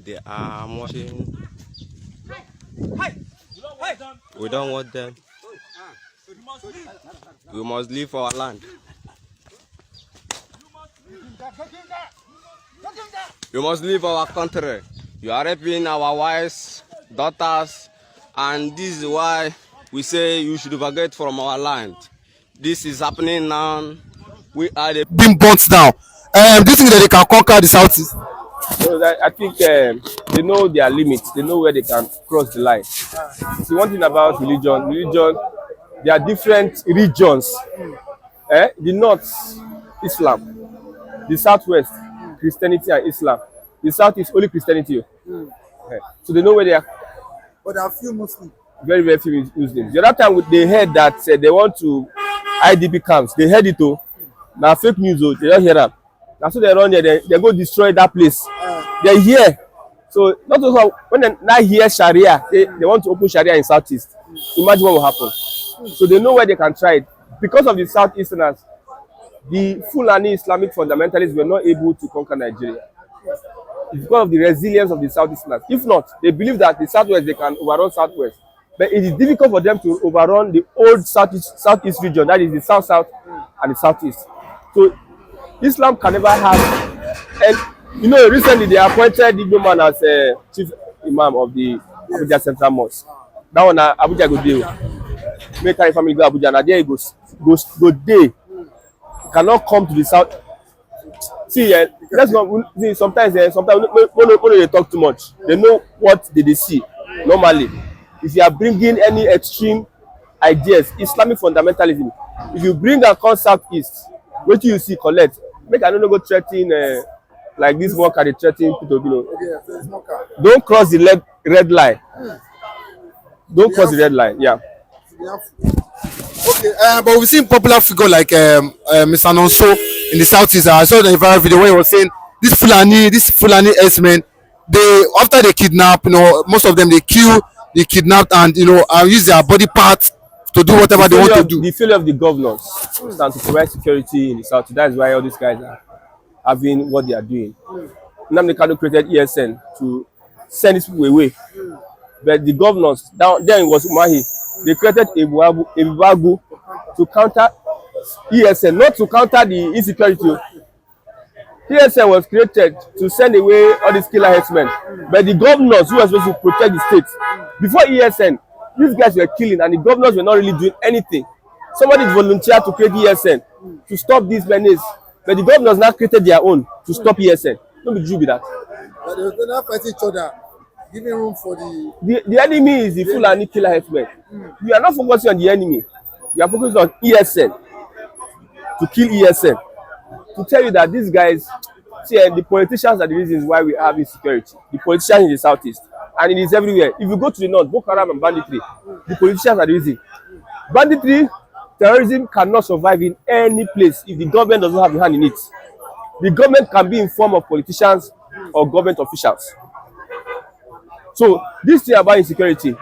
They are marching. We don't want them. We must leave our land. We must leave our country. You are raping our wives, daughters, and this is why we say you should evacuate from our land. This is happening now. We are being burnt down. Do you think that they can conquer the Southeast? No, I think they know their limits. They know where they can cross the line. See, one thing about religion, there are different regions. The north, Islam. The southwest, Christianity and Islam. The south is only Christianity. So they know where they are. But there are few Muslims. Very, very few Muslims. The other time they heard that they want to IDP camps. They heard it too. Now fake news, they don't hear that. Now so they run there, they go destroy that place. They're here. So not also when they now hear Sharia, they want to open Sharia in Southeast. Imagine what will happen. So they know where they can try it. Because of the Southeasterners, the Fulani Islamic fundamentalists were not able to conquer Nigeria. It's because of the resilience of the Southeasterners. If not, they believe that the Southwest, they can overrun Southwest. But it is difficult for them to overrun the old Southeast region, that is the South-South and the Southeast. So Islam can never have, and recently they appointed the man as chief imam of the Abuja Central Mosque. That one, Abuja go there. Make a family go Abuja, and there he goes go there. Cannot come to the south. See, let's not see. Sometimes when they talk too much, they know what they see. Normally, if you are bringing any extreme ideas, Islamic fundamentalism, if you bring a concept Southeast, what do you see collect? Make I don't go threaten like this worker they threaten people. Don't cross the red line. Don't cross the red line. Yeah. Okay, but we've seen popular figure like Mr. Nonso in the Southeast. I saw the viral video where he was saying this Fulani Herdsmen, they after they kidnap, most of them they kidnapped and use their body parts to do whatever they want to do. The failure of the governors stand to provide security in the South. That's why all these guys are having what they are doing. Nnamdi Kanu created ESN to send these people away. But the governors, then it was Umahi, they created a Ebuagu to counter ESN, not to counter the insecurity. ESN was created to send away all these killer herdsmen. But the governors who were supposed to protect the state, before ESN, these guys were killing and the governors were not really doing anything. Somebody volunteered to create ESN to stop these menace. But the governors now created their own to stop ESN. Don't be true with that. But they not fighting each other, giving room for the enemy is the Fulani killer herdsmen. You are not focusing on the enemy. You are focusing on ESN. To kill ESN. To tell you that these guys, see, the politicians are the reasons why we have insecurity. The politicians in the Southeast. And it is everywhere. If you go to the north, Boko Haram and banditry, the politicians are the reason. Banditry, terrorism cannot survive in any place if the government doesn't have a hand in it. The government can be in form of politicians or government officials. So this thing about insecurity,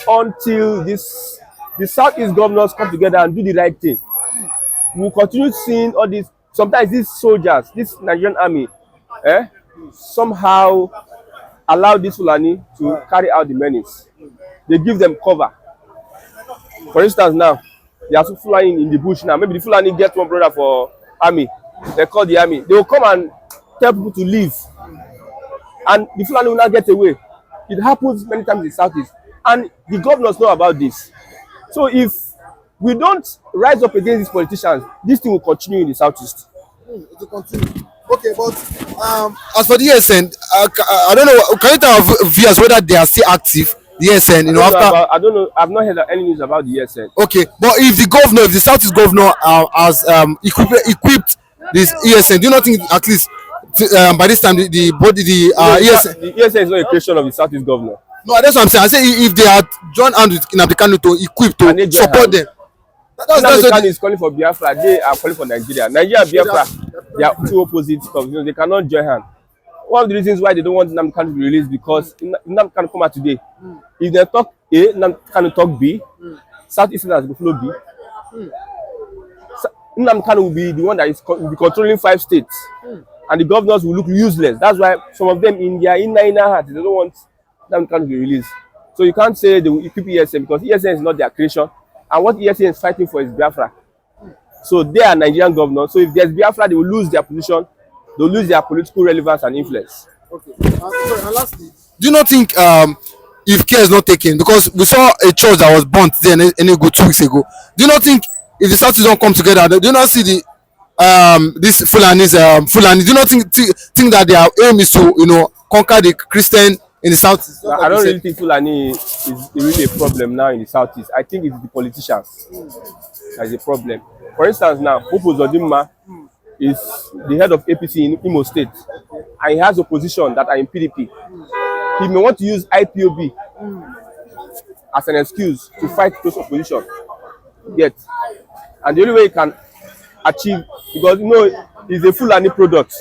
until the Southeast governors come together and do the right thing, we'll continue seeing all these. Sometimes these soldiers, this Nigerian army, somehow allow this Fulani to carry out the menace. They give them cover. For instance, now they are Fulani in the bush now. Maybe the Fulani get one brother for army. They call the army. They will come and tell people to leave, and the Fulani will not get away. It happens many times in the Southeast, and the governors know about this. So if we don't rise up against these politicians, this thing will continue in the Southeast. It will continue. Okay, but as for the ESN, I don't know. Can you tell our viewers whether they are still active? The ESN, I don't know. I've not heard any news about the ESN. Okay, but if the Southeast governor has equipped this ESN, do you not think at least by this time the ESN? The ESN is not a creation of the Southeast governor. No, that's what I'm saying. I say if they had joined hands with Nnamdi Kanu to equip to support them. Nnamdi Kanu is calling for Biafra. They are calling for Nigeria. Nigeria and Biafra, they are two opposite stuff. They cannot join hands. One of the reasons why they don't want Nnamdi Kanu to be released because Nnamdi Kanu come out today. If they talk A, Nnamdi Kanu talk B, Southeasterners will follow B. Nnamdi Kanu will be the one that will be controlling 5 states. and the governors will look useless. That's why some of them in their inner heart, they don't want them to be released. So you can't say they will equip ESN because ESN is not their creation, and what ESN is fighting for is Biafra. So they are Nigerian governors. So if there's Biafra, they will lose their position, they'll lose their political relevance and influence. Okay. And lastly, do you not think if care is not taken, because we saw a church that was burnt there any good 2 weeks ago, do you not think if the South don't come together, do you not see the this Fulani, do you not think that their aim is to conquer the Christian in the South? I don't really think Fulani is really a problem now in the Southeast. I think it's the politicians that is a problem. For instance, now Popo Zodimma is the head of APC in Imo State, and he has opposition that are in PDP. He may want to use IPOB as an excuse to fight those opposition. Yet, and the only way he can achieve, because he's a Fulani product,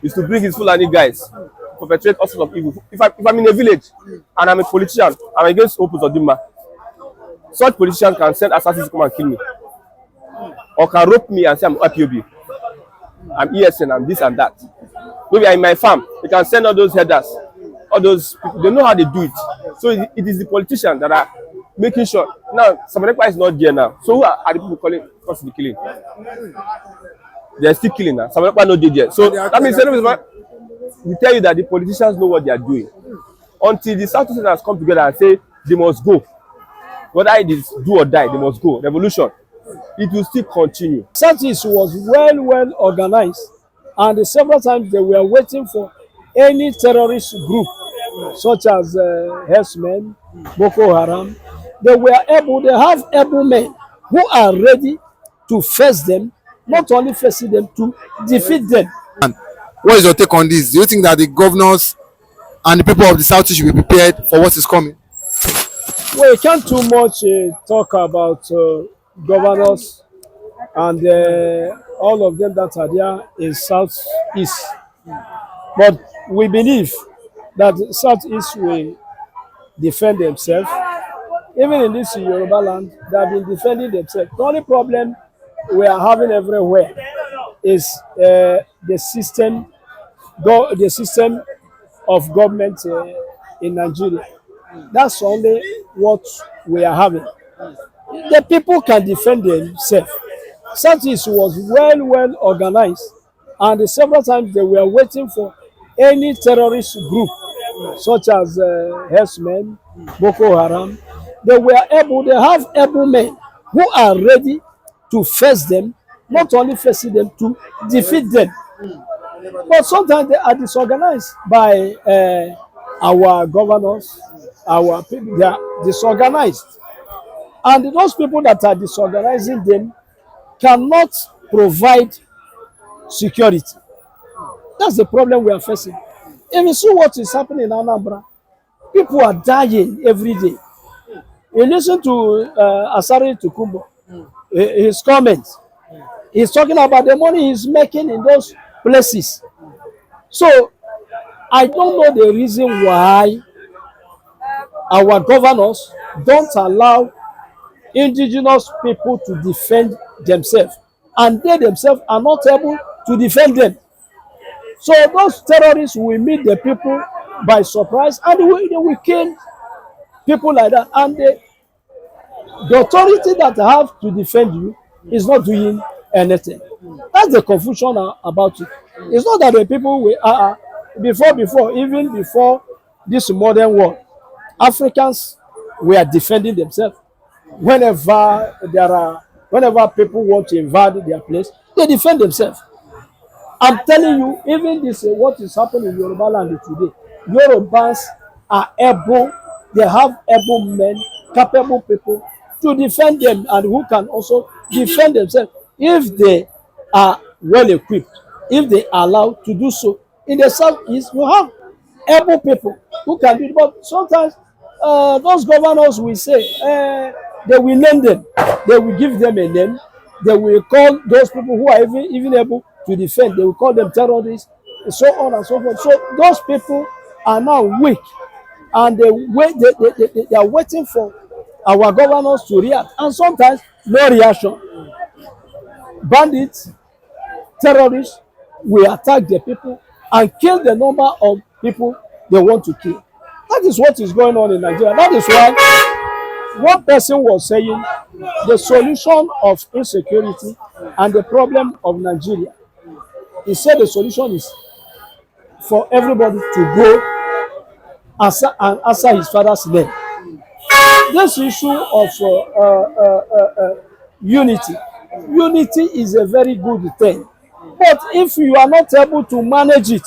is to bring his Fulani guys, perpetrate all sorts of evil. If I'm in a village and I'm a politician, I'm against Popo Zodimma, such politicians can send assassins to come and kill me, or can rope me and say I'm IPOB, I'm ESN, I'm this and that. Maybe I'm in my farm, they can send all those headers, all those people, they know how they do it. So it is the politicians that are making sure. Now, Ekpa is not there now. So who are the people calling the killing? They're still killing now. Ekpa not there yet. So that means we tell you that the politicians know what they are doing. Until the South has come together and say they must go. Whether it is do or die, they must go. Revolution. It will still continue. South-East was well organized, and several times they were waiting for any terrorist group, such as Herdsmen, Boko Haram. They have able men who are ready to face them, not only facing them, to defeat them. And what is your take on this? Do you think that the governors and the people of the South should be prepared for what is coming? We can't too much talk about governors and all of them that are there in South-East. But we believe that South-East will defend themselves. Even in this Yoruba land, they have been defending themselves. The only problem we are having everywhere is the system of government in Nigeria. That's only what we are having. The people can defend themselves. South-East was well organized, and several times they were waiting for any terrorist group, such as Herdsmen, Boko Haram. They have able men who are ready to face them, not only facing them, to defeat them. But sometimes they are disorganized by our governors, our people. They are disorganized. And those people that are disorganizing them cannot provide security. That's the problem we are facing. If you see what is happening in Anambra, people are dying every day. You listen to Asari Tukumbo, his comments. He's talking about the money he's making in those places. So I don't know the reason why our governors don't allow indigenous people to defend themselves, and they themselves are not able to defend them. So those terrorists will meet the people by surprise, and they will kill people like that. And the authority that have to defend you is not doing anything. That's the confusion about it. It's not that the people will even before this modern world, Africans were defending themselves. Whenever people want to invade their place, they defend themselves. I'm telling you, even this what is happening in Yoruba land today, Yorubas are able, they have able men, capable people to defend them, and who can also defend themselves if they are well equipped, if they are allowed to do so. In the South-East, you have able people who can do it, but sometimes those governors will say, they will name them, they will give them a name, they will call those people who are even able to defend, they will call them terrorists, so on and so forth. So those people are now weak, and they are waiting for our governors to react, and sometimes no reaction. Bandits, terrorists will attack the people and kill the number of people they want to kill. That is what is going on in Nigeria. That is why one person was saying the solution of insecurity and the problem of Nigeria, he said the solution is for everybody to go and answer his father's name. This issue of unity is a very good thing, but if you are not able to manage it,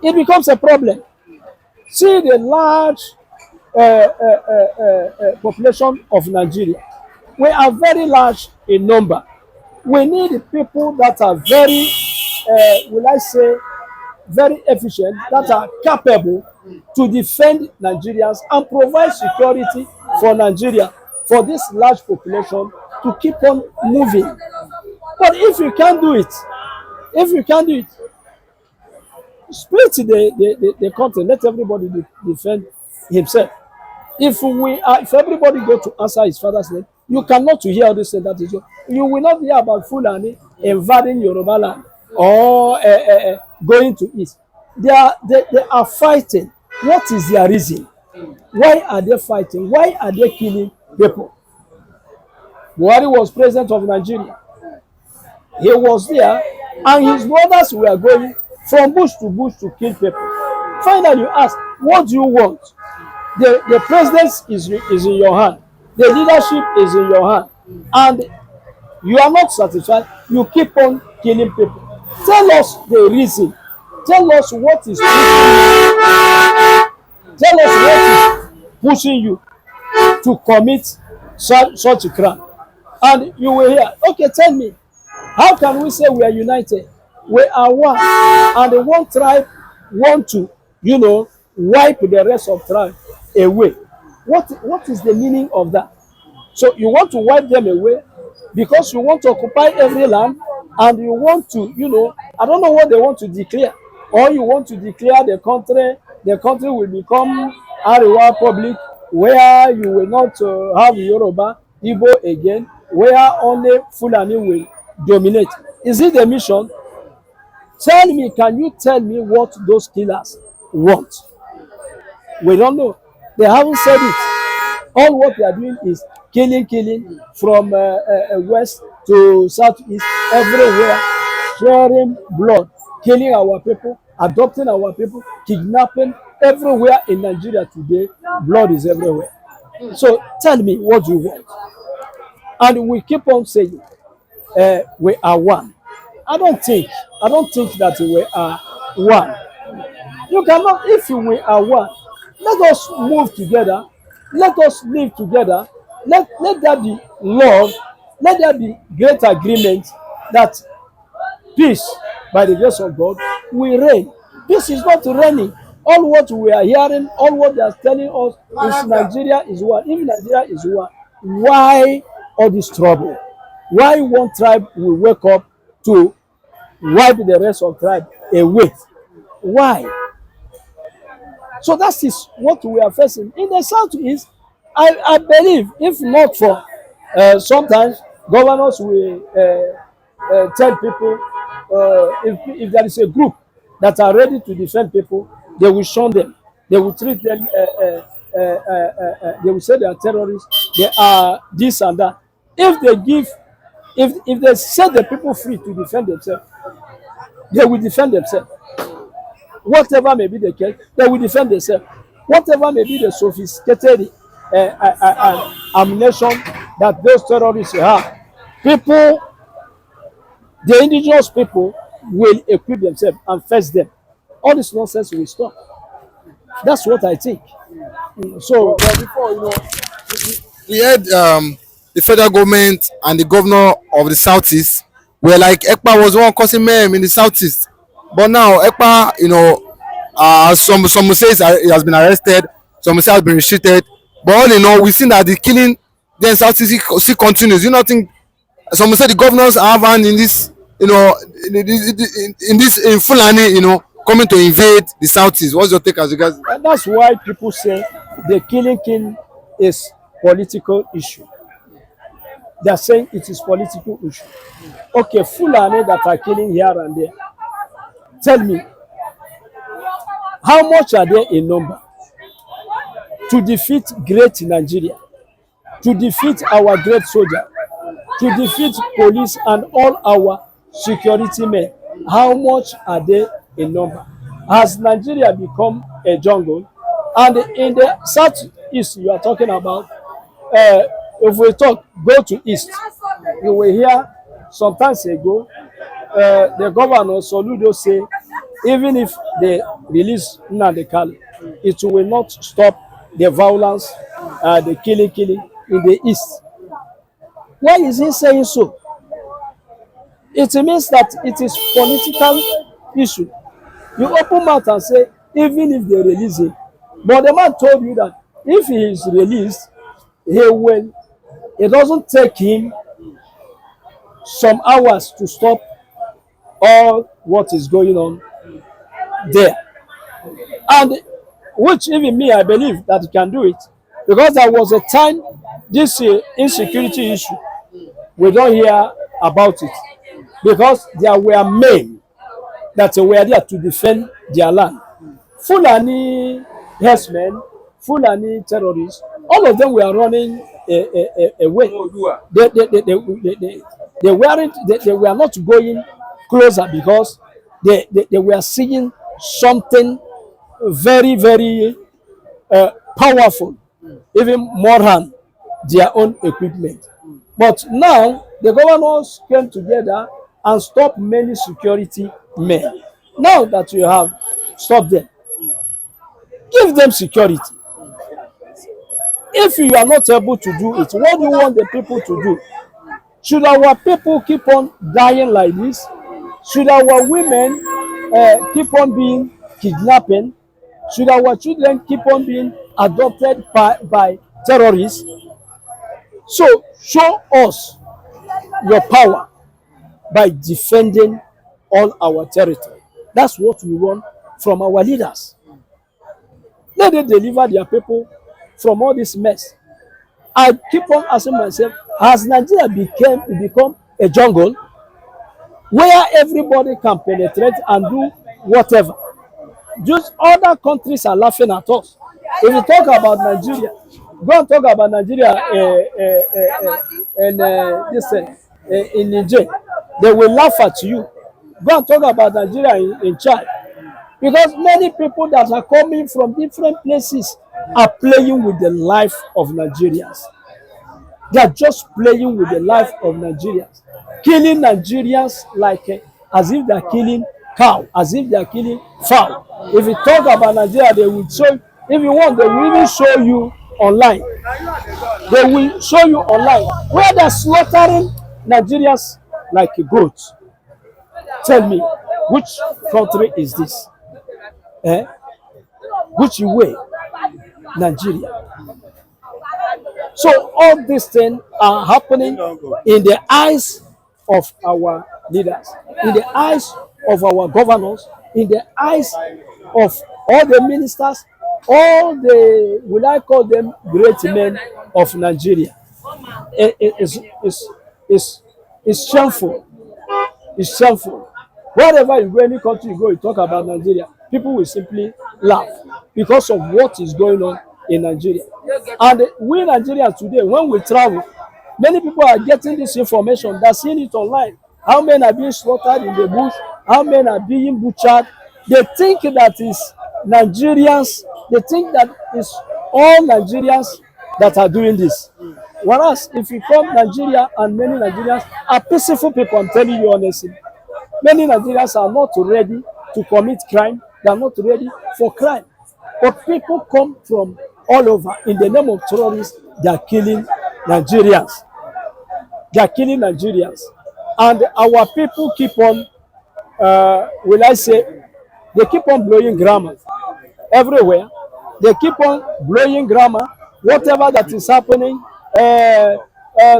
it becomes a problem. See the large population of Nigeria. We are very large in number. We need people that are very, will I say, very efficient, that are capable to defend Nigerians and provide security for Nigeria, for this large population to keep on moving. But if you can't do it, split the country, let everybody defend himself. If everybody go to answer his father's name, you cannot hear all this and that is you will not hear about Fulani invading Yoruba land or going to East. They are fighting. What is their reason? Why are they fighting? Why are they killing people? Buhari was president of Nigeria. He was there, and his brothers were going from bush to kill people. Finally, you ask, what do you want? The presidency is in your hand. The leadership is in your hand. And you are not satisfied. You keep on killing people. Tell us the reason. Tell us what is pushing you to commit such a crime. And you will hear, okay, tell me, how can we say we are united? We are one, and the one tribe want to, wipe the rest of tribe away. What is the meaning of that? So you want to wipe them away because you want to occupy every land, and you want to, I don't know what they want to declare. Or you want to declare the country will become Arewa Republic, where you will not have Yoruba, Igbo again, where only Fulani will dominate. Is it the mission? Can you tell me what those killers want? We don't know. They haven't said it. All what they are doing is killing from west to southeast, everywhere, sharing blood, killing our people, adopting our people, kidnapping. Everywhere in Nigeria today, blood is everywhere. So tell me, what do you want? And we keep on saying, we are one. I don't think that we are one. You cannot, if we are one, let us move together, let us live together, let there be love, let there be great agreement that peace, by the grace of God, will reign. Peace is not reigning. All what we are hearing, all what they are telling us is Nigeria is one. If Nigeria is one, why all this trouble? Why one tribe will wake up to wipe the rest of tribe away? Why? So that is what we are facing. In the southeast, I believe, if not for sometimes governors will tell people, if there is a group that are ready to defend people, they will shun them. They will treat them, they will say they are terrorists, they are this and that. If they set the people free to defend themselves, they will defend themselves. Whatever may be the case, they will defend themselves. Whatever may be the sophisticated ammunition that those terrorists have, the indigenous people will equip themselves and face them. All this nonsense will stop. That's what I think. So, before we heard the federal government and the governor of the southeast were like Ekpa was one causing mayhem in the southeast, but now Ekpa, some will say he has been arrested, some will say has been restricted, but all in all, we've seen that the killing then southeast still continues. You not think some will say the governors have hand in this, in Fulani, coming to invade the southeast? What's your take as regards? And that's why people say the killing is political issue. They are saying it is political issue. Okay, Fulani that are killing here and there, Tell me, how much are they in number to defeat great Nigeria, to defeat our great soldier, to defeat police and all our security men? How much are they in number? Has Nigeria become a jungle? And in the southeast you are talking about, if we talk, go to east, you will hear sometimes ago the governor Soludo say even if they release Nnamdi Kanu, it will not stop the violence, the killing in the east. Why is he saying so? It means that it is political issue. You open mouth and say even if they release him, but the man told you that if he is released, it doesn't take him some hours to stop all what is going on there. And which even me, I believe that he can do it. Because there was a time this insecurity issue, we don't hear about it. Because there were men that were there to defend their land. Fulani herdsmen, Fulani terrorists, all of them were running away. They were not going closer because they were seeing something very, very powerful, even more than their own equipment. But now the governors came together and stopped many security men. Now that you have stopped them, give them security. If you are not able to do it, what do you want the people to do? Should our people keep on dying like this? Should our women keep on being kidnapped? Should our children keep on being adopted by terrorists? So show us your power by defending all our territory. That's what we want from our leaders. Let them deliver their people from all this mess. I keep on asking myself, has Nigeria become a jungle where everybody can penetrate and do whatever? Just other countries are laughing at us. If you talk about Nigeria, go and talk about Nigeria in Niger, they will laugh at you. Go and talk about Nigeria in Chad. Because many people that are coming from different places are playing with the life of Nigerians. They are just playing with the life of Nigerians. Killing Nigerians like as if they are killing cow, as if they are killing fowl. If you talk about Nigeria, they will show, if you want, they will even show you online. They will show you online where they are slaughtering Nigerians like goats. Tell me, which country is this? Which way? Nigeria. So all these things are happening in the eyes of our leaders, in the eyes of our governors, in the eyes of all the ministers, all the, will I call them great men of Nigeria. It's shameful. It's shameful. Wherever you go, any country you go, you talk about Nigeria, people will simply laugh because of what is going on in Nigeria. And we Nigerians today, when we travel, many people are getting this information, they're seeing it online. How men are being slaughtered in the bush, how men are being butchered. They think that is Nigerians, they think that is all Nigerians that are doing this. Whereas if you come Nigeria, and many Nigerians are peaceful people, I'm telling you honestly. Many Nigerians are not ready to commit crime. They are not ready for crime. But people come from all over in the name of terrorists. They are killing Nigerians. They are killing Nigerians. And our people keep on, will I say, they keep on blowing grammar everywhere. They keep on blowing grammar. Whatever that is happening,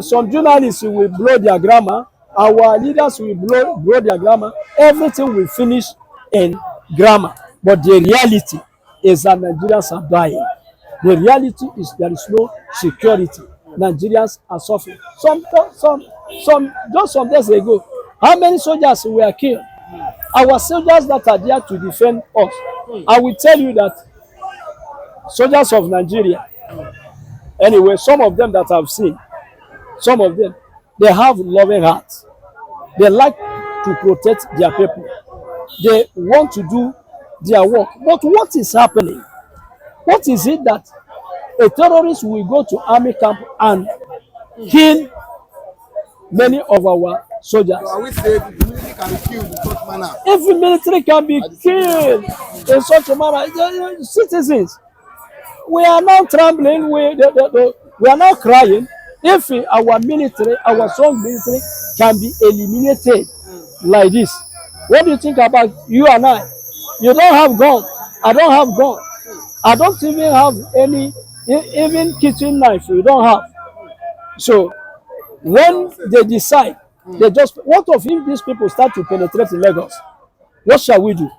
some journalists will blow their grammar. Our leaders will blow their grammar. Everything will finish in grammar. But the reality is that Nigerians are dying. The reality is there is no security. Nigerians are suffering. Just some days ago, how many soldiers were killed? Our soldiers that are there to defend us, I will tell you that soldiers of Nigeria, anyway, some of them that I've seen, some of them, they have loving hearts. They like to protect their people. They want to do their work. But what is happening? What is it that a terrorist will go to army camp and kill many of our soldiers? So are we saying the military can be killed in such manner? If the military can be killed in such a manner, citizens, we are now trembling, we are now crying. If our military, our strong military can be eliminated like this, what do you think about you and I? You don't have gun, I don't have gun. I don't even have any, even kitchen knife we don't have. So when they decide, they just, what of if these people start to penetrate in Lagos? What shall we do?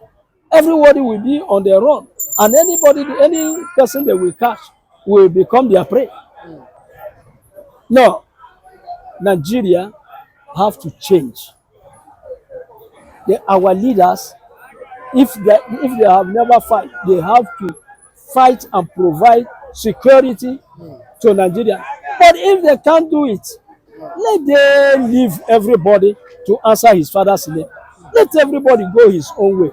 Everybody will be on their run, and anybody, any person they will catch will become their prey. No, Nigeria have to change. Our leaders, if they have never fight, they have to fight and provide security to Nigeria. But if they can't do it, let them leave everybody to answer his father's name. Let everybody go his own way.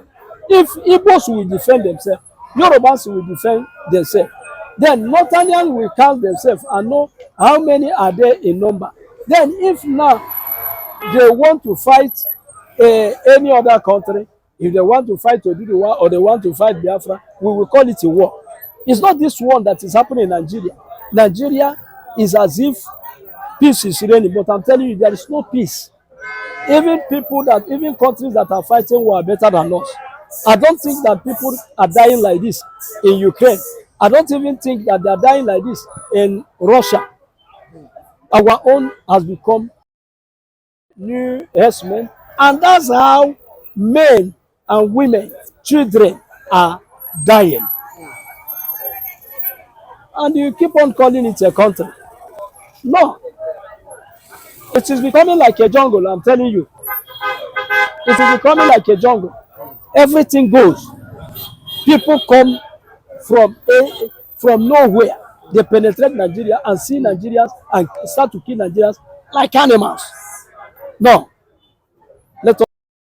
If Igbos will defend themselves, Yorubas will defend themselves, then Northerners will count themselves and know how many are there in number. Then if now they want to fight any other country, if they want to fight Oduduwa or they want to fight Biafra, we will call it a war. It's not this one that is happening in Nigeria. Nigeria is as if peace is reigning, but I'm telling you, there is no peace. Even countries that are fighting war are better than us. I don't think that people are dying like this in Ukraine. I don't even think that they are dying like this in Russia. Our own has become new herdsmen, and that's how men and women, children are dying. And you keep on calling it a country. No. It is becoming like a jungle, I'm telling you. It is becoming like a jungle. Everything goes. People come from nowhere. They penetrate Nigeria and see Nigerians and start to kill Nigerians like animals. No.